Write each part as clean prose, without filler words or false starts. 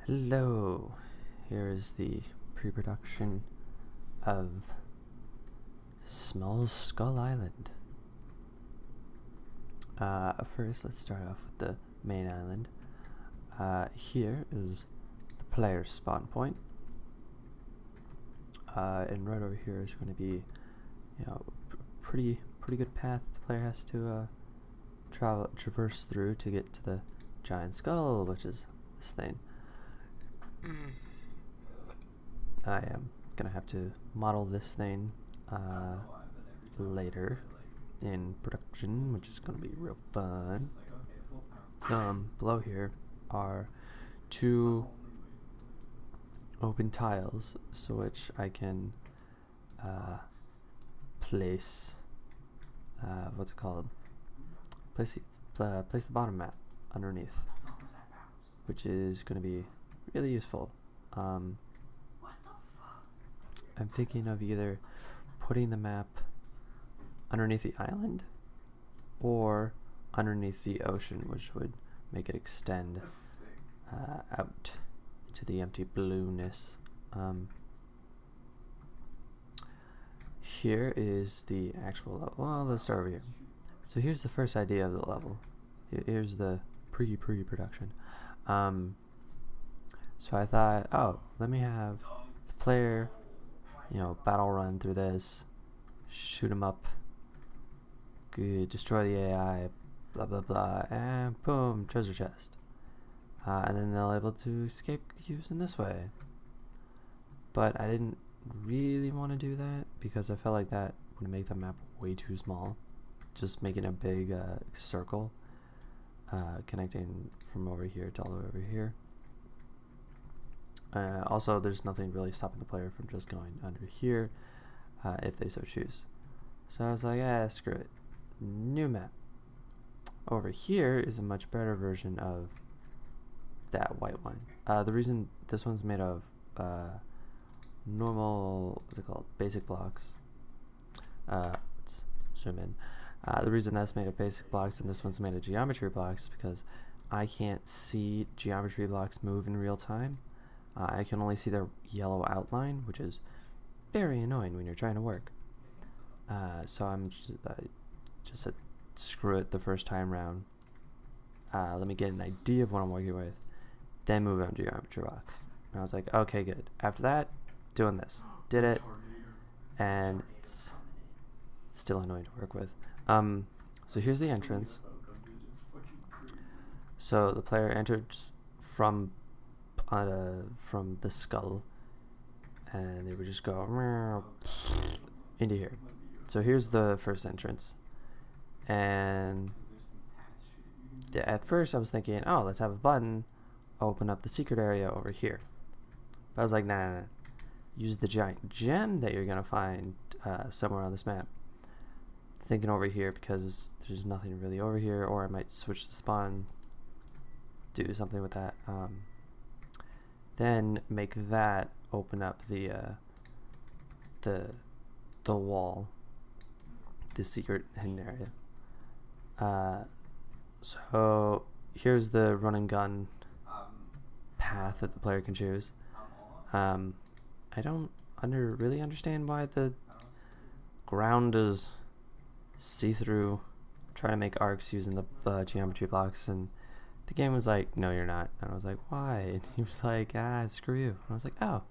Hello, here is the pre-production of Small Skull Island. First, let's start off with the main island. Here is the player's spawn point. And right over here is going to be, pretty good path the player has to traverse through to get to the giant skull, which is this thing. I am gonna have to model this thing later in production, which is gonna be real fun. Below here are two open tiles, so which I can place what's it called? Place the bottom map underneath, which is going to be really useful. I'm thinking of either putting the map underneath the island or underneath the ocean, which would make it extend out into the empty blueness. Here is the actual level. Well, let's start over here. So here's the first idea of the level. Here's the pre-production. So I thought, oh, let me have the player, battle run through this, shoot him up, good, destroy the AI, blah blah blah, and boom, treasure chest. And then they'll able to escape using this way. But I didn't really want to do that because I felt like that would make the map way too small. Just making a big circle connecting from over here to all the way over here. Also, there's nothing really stopping the player from just going under here if they so choose. So I was like, screw it. New map. Over here is a much better version of that white one. The reason this one's made of normal, what's it called? Basic blocks. Let's zoom in. The reason that's made of basic blocks and this one's made of geometry blocks is because I can't see geometry blocks move in real time. I can only see their yellow outline, which is very annoying when you're trying to work. So I'm just said, screw it the first time round. Let me get an idea of what I'm working with, then move on to geometry blocks. And I was like, okay, good. After that, doing this. Did it, and it's still annoying to work with. So here's the entrance. So the player enters from the skull, and they would just go into here. So here's the first entrance, and at first I was thinking, oh, let's have a button open up the secret area over here, but I was like, nah. Use the giant gem that you're gonna find somewhere on this map. Thinking over here because there's nothing really over here, or I might switch the spawn, do something with that. Then make that open up the wall, the secret hidden area. So here's the run and gun path that the player can choose. I don't really understand why the ground is see-through. Trying to make arcs using the geometry blocks, and the game was like, no, you're not. And I was like, why? And he was like, screw you. And I was like, oh.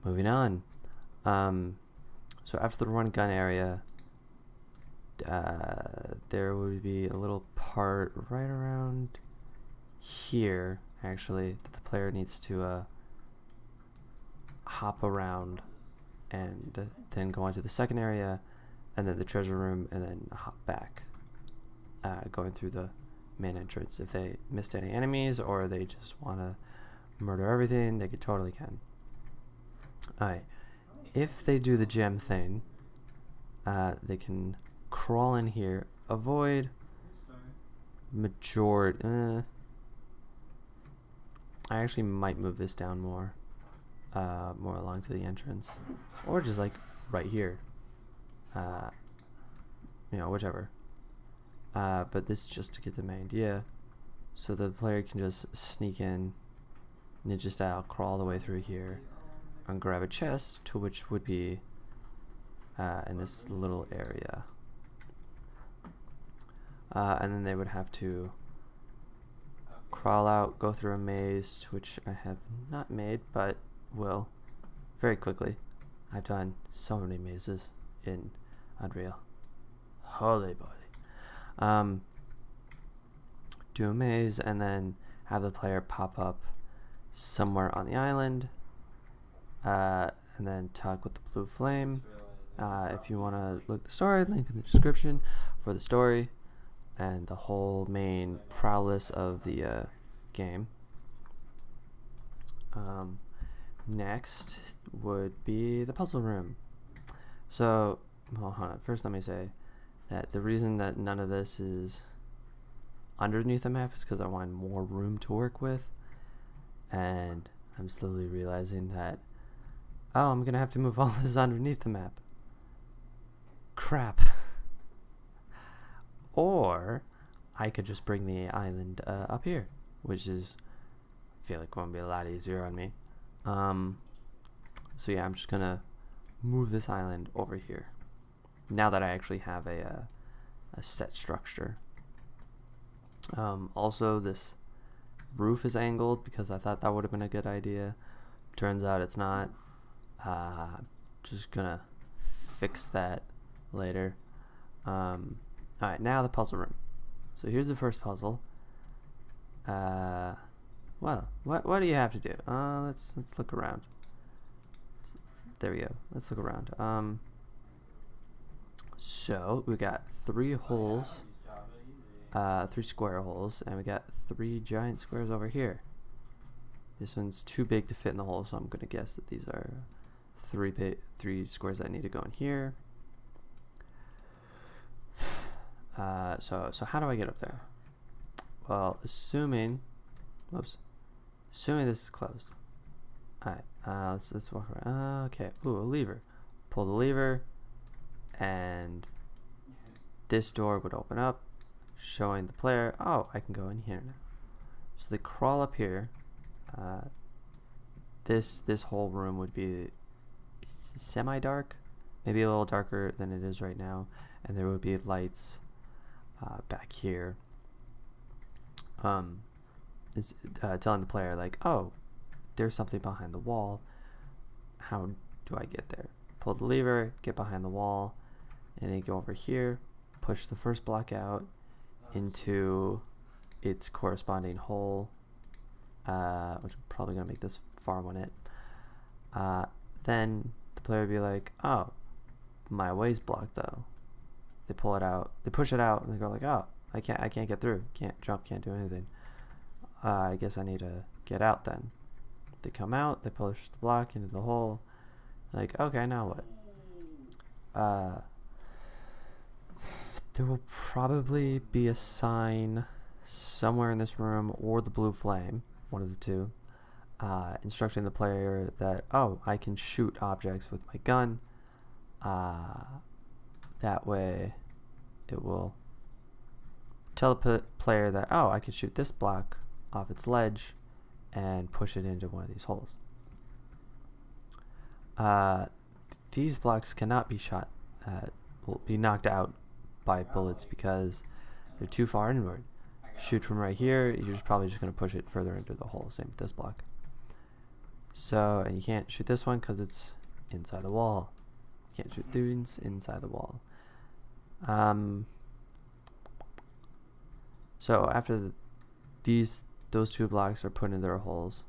Moving on. So after the run gun area, there would be a little part right around here, actually, that the player needs to hop around and then go on to the second area, and then the treasure room, and then hop back, going through the main entrance. If they missed any enemies or they just want to murder everything, they totally can. Alright, if they do the gem thing, they can crawl in here, avoid majority. I actually might move this down more along to the entrance, or just like right here, whichever. But this is just to get the main idea, so the player can just sneak in ninja style, crawl all the way through here and grab a chest, to which would be in this little area. And then they would have to crawl out, go through a maze, which I have not made, but will very quickly. I've done so many mazes in Unreal. Holy moly. Do a maze and then have the player pop up somewhere on the island, and then talk with the blue flame. If you want to look at the story, link in the description for the story and the whole main prowess of the game. Next would be the puzzle room. So, well, hold on. First, let me say that the reason that none of this is underneath the map is because I want more room to work with, and I'm slowly realizing that, oh, I'm gonna have to move all this underneath the map. Crap. Or I could just bring the island up here, which is, I feel like, going to be a lot easier on me. So yeah, I'm just gonna move this island over here now that I actually have a set structure. Also, this roof is angled because I thought that would have been a good idea. Turns out it's not. Just gonna fix that later. Alright, now the puzzle room. So here's the first puzzle. Well, what do you have to do? Let's look around. There we go. Let's look around. So we got 3 holes, 3 square holes, and we got 3 giant squares over here. This one's too big to fit in the hole, so I'm gonna guess that these are 3 squares that need to go in here. So how do I get up there? Well, assuming this is closed. Alright, let's walk around. Okay, ooh, a lever. Pull the lever, and this door would open up, showing the player, oh, I can go in here now. So they crawl up here. This whole room would be semi-dark, maybe a little darker than it is right now, and there would be lights back here. Is telling the player, like, oh, there's something behind the wall. How do I get there? Pull the lever, get behind the wall, and then go over here, push the first block out into its corresponding hole, which I'm probably gonna make this farm on it. Then the player would be like, oh, my way's blocked though. They pull it out, they push it out, and they go like, oh, I can't get through, can't jump, can't do anything. I guess I need to get out then. They come out, they push the block into the hole, like, okay, now what? There will probably be a sign somewhere in this room, or the blue flame, one of the two, instructing the player that, oh, I can shoot objects with my gun. That way it will tell the player that, oh, I can shoot this block off its ledge and push it into one of these holes. These blocks cannot be shot, will be knocked out by bullets because they're too far inward. Shoot from right here, you're just probably just going to push it further into the hole. Same with this block. So, and you can't shoot this one because it's inside the wall. You can't shoot things inside the wall. So after those 2 blocks are put in their holes,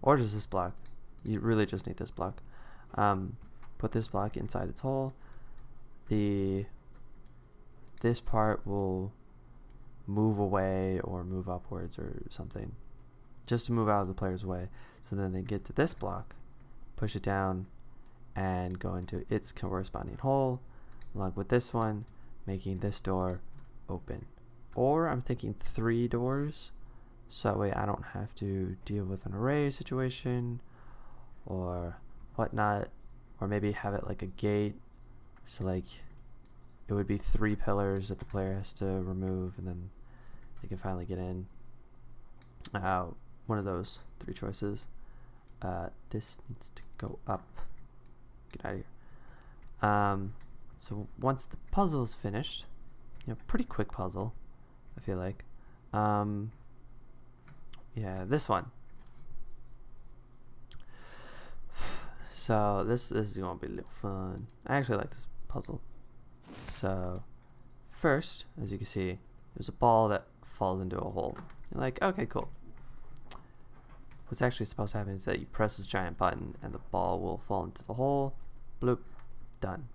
or just this block, you really just need this block. Put this block inside its hole. This part will move away or move upwards or something, just to move out of the player's way. So then they get to this block, push it down, and go into its corresponding hole, along with this one, making this door open. Or I'm thinking 3 doors, so that way I don't have to deal with an array situation or whatnot, or maybe have it like a gate, so like it would be 3 pillars that the player has to remove, and then they can finally get in. one of those three choices. This needs to go up. Get out of here. So once the puzzle is finished, pretty quick puzzle, I feel like. Yeah, this one. So this is gonna be a little fun. I actually like this puzzle. So first, as you can see, there's a ball that falls into a hole. You're like, okay, cool. What's actually supposed to happen is that you press this giant button and the ball will fall into the hole. Bloop. Done.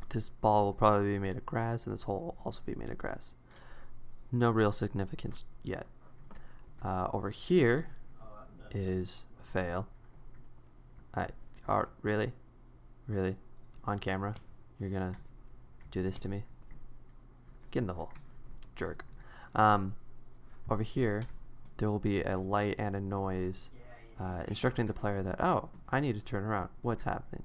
This ball will probably be made of grass, and this hole will also be made of grass. No real significance yet. Over here is a fail. Really? Really? On camera? You're gonna do this to me? Get in the hole. Jerk. Over here, there will be a light and a noise instructing the player that, oh, I need to turn around. What's happening?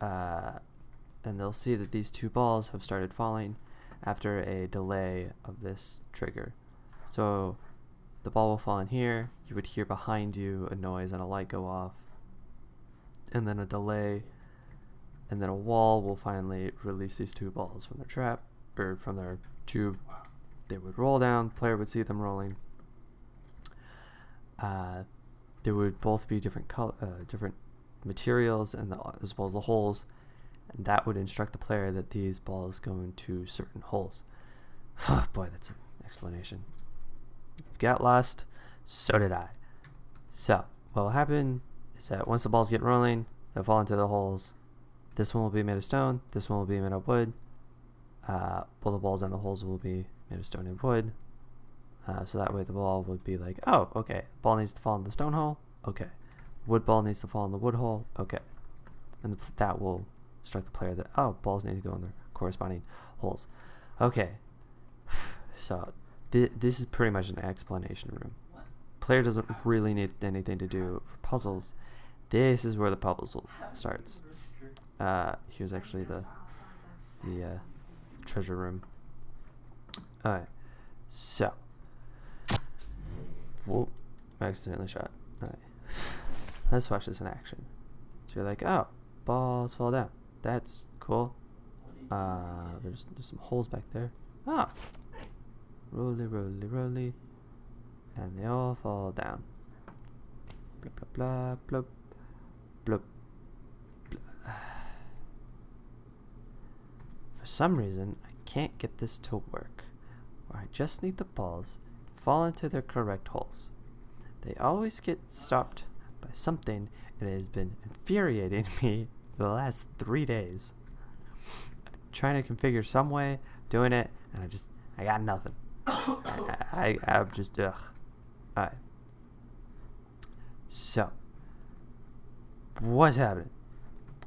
And they'll see that these two balls have started falling after a delay of this trigger. So the ball will fall in here. You would hear behind you a noise and a light go off. And then a delay. And then a wall will finally release these two balls from their trap, or from their tube. They would roll down. Player would see them rolling. There would both be different different materials, and as well as the holes, and that would instruct the player that these balls go into certain holes. Boy, that's an explanation. If you got lost, so did I. So what will happen is that once the balls get rolling, they'll fall into the holes. This one will be made of stone. This one will be made of wood. Both the balls and the holes will be made of stone and wood. So that way the ball would be like, oh, okay, ball needs to fall in the stone hole. Okay. Wood ball needs to fall in the wood hole. Okay. And that will instruct the player that, oh, balls need to go in their corresponding holes. Okay. So this is pretty much an explanation room. Player doesn't really need anything to do for puzzles. This is where the puzzle starts. Here's actually the treasure room. Alright. So. Whoa. I accidentally shot. Alright. Let's watch this in action. So you're like, oh, balls fall down. That's cool. There's some holes back there. Ah. Roly, roly, roly. And they all fall down. Blah, blah, blah, bloop. Bloop. Blah. For some reason, I can't get this to work. Or I just need the balls to fall into their correct holes. They always get stopped by something, and it has been infuriating me for the last 3 days. I've been trying to configure some way, doing it, and I got nothing. I'm just, ugh. Alright. So, what's happening?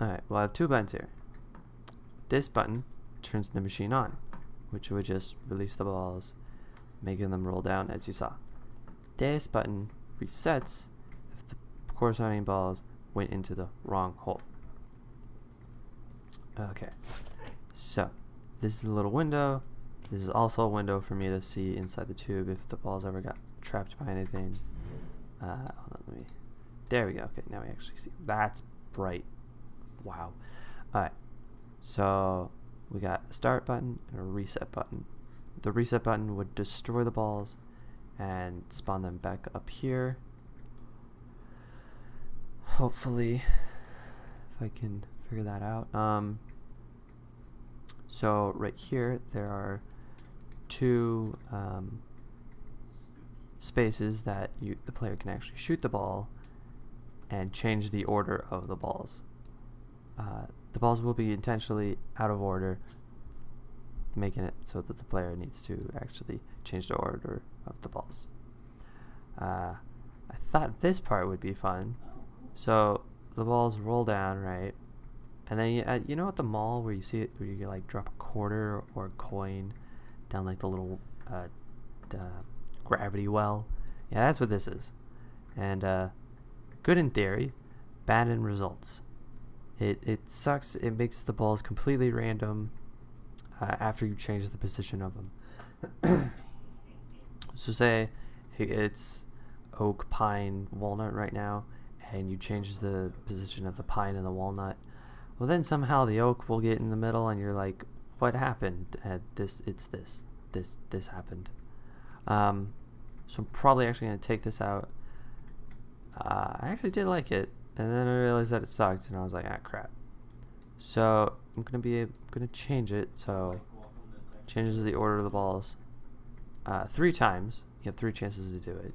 Alright, well, I have two buttons here. This button turns the machine on, which would just release the balls, making them roll down as you saw. This button resets if the corresponding balls went into the wrong hole. Okay, so this is a little window. This is also a window for me to see inside the tube if the balls ever got trapped by anything. Hold on, there we go. Okay, now we actually see. That's bright. Wow. Alright, so we got a start button and a reset button. The reset button would destroy the balls and spawn them back up here. Hopefully, if I can figure that out. So right here there are two spaces that the player can actually shoot the ball and change the order of the balls. The balls will be intentionally out of order, making it so that the player needs to actually change the order of the balls. I thought this part would be fun. So the balls roll down, right? And then you know at the mall where you see it, where you like drop a quarter or a coin down like the little gravity well? Yeah, that's what this is. And good in theory, bad in results. It sucks. It makes the balls completely random after you change the position of them. So say it's oak, pine, walnut right now, and you change the position of the pine and the walnut, well then somehow the oak will get in the middle, and you're like, what happened? This happened. So I'm probably actually gonna take this out. I actually did like it, and then I realized that it sucked, and I was like, ah, crap. So I'm gonna change it. So changes the order of the balls 3 times. You have 3 chances to do it.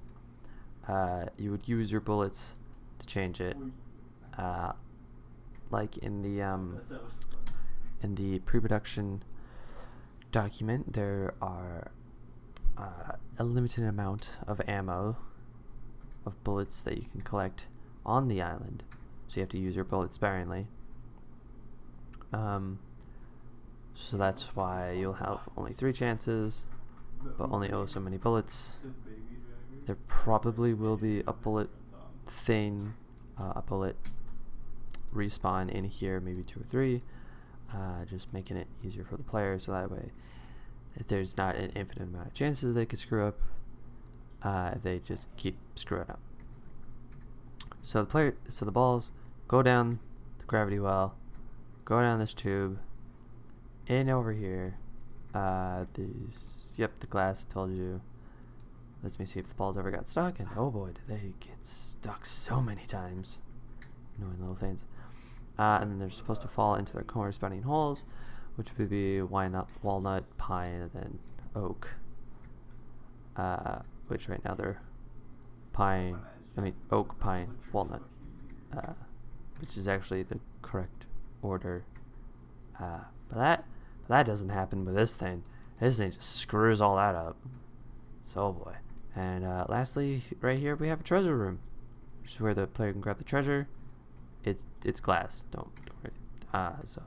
You would use your bullets to change it, like in the pre-production document. There are a limited amount of ammo, of bullets that you can collect on the island, so you have to use your bullets sparingly. So that's why you'll have only 3 chances, but only so many bullets. There probably will be a bullet thing, a bullet respawn in here, maybe 2 or 3, just making it easier for the player, so that way if there's not an infinite amount of chances they could screw up, if they just keep screwing up. So the balls go down the gravity well, go down this tube, in over here. The glass told you. Let me see if the balls ever got stuck, and oh boy, did they get stuck so many times. Annoying little things. And then they're supposed to fall into their corresponding holes, which would be walnut, pine, and then oak. Which right now they're oak, pine, walnut, which is actually the correct order. But that doesn't happen with this thing. This thing just screws all that up. So oh boy. And lastly, right here we have a treasure room, which is where the player can grab the treasure. It's glass. Don't worry. So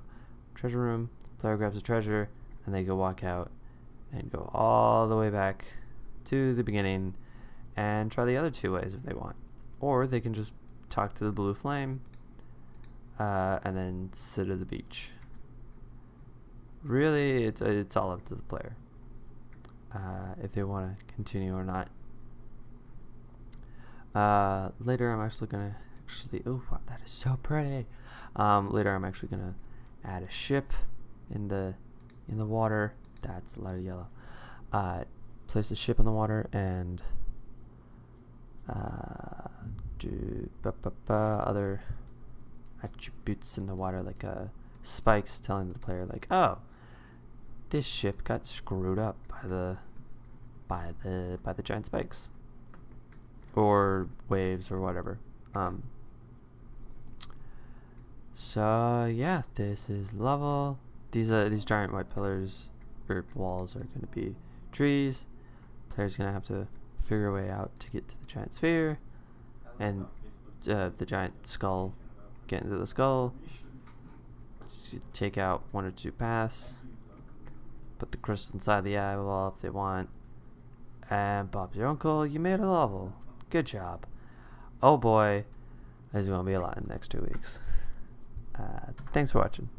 treasure room. Player grabs the treasure, and they go walk out and go all the way back to the beginning and try the other 2 ways if they want, or they can just talk to the blue flame and then sit at the beach. Really, it's all up to the player if they want to continue or not. Later I'm actually gonna oh wow, that is so pretty. Later I'm actually gonna add a ship in the water. That's a lot of yellow. Place the ship in the water and do other attributes in the water, like spikes telling the player like, oh, this ship got screwed up by the giant spikes or waves or whatever. So yeah, this is level. These giant white pillars or walls are going to be trees. Player's going to have to figure a way out to get to the giant sphere, and the giant skull. Get into the skull. Take out 1 or 2 paths. Put the crystal inside the eyeball if they want. And Bob's your uncle. You made a level. Good job. Oh boy, there's going to be a lot in the next 2 weeks. Thanks for watching.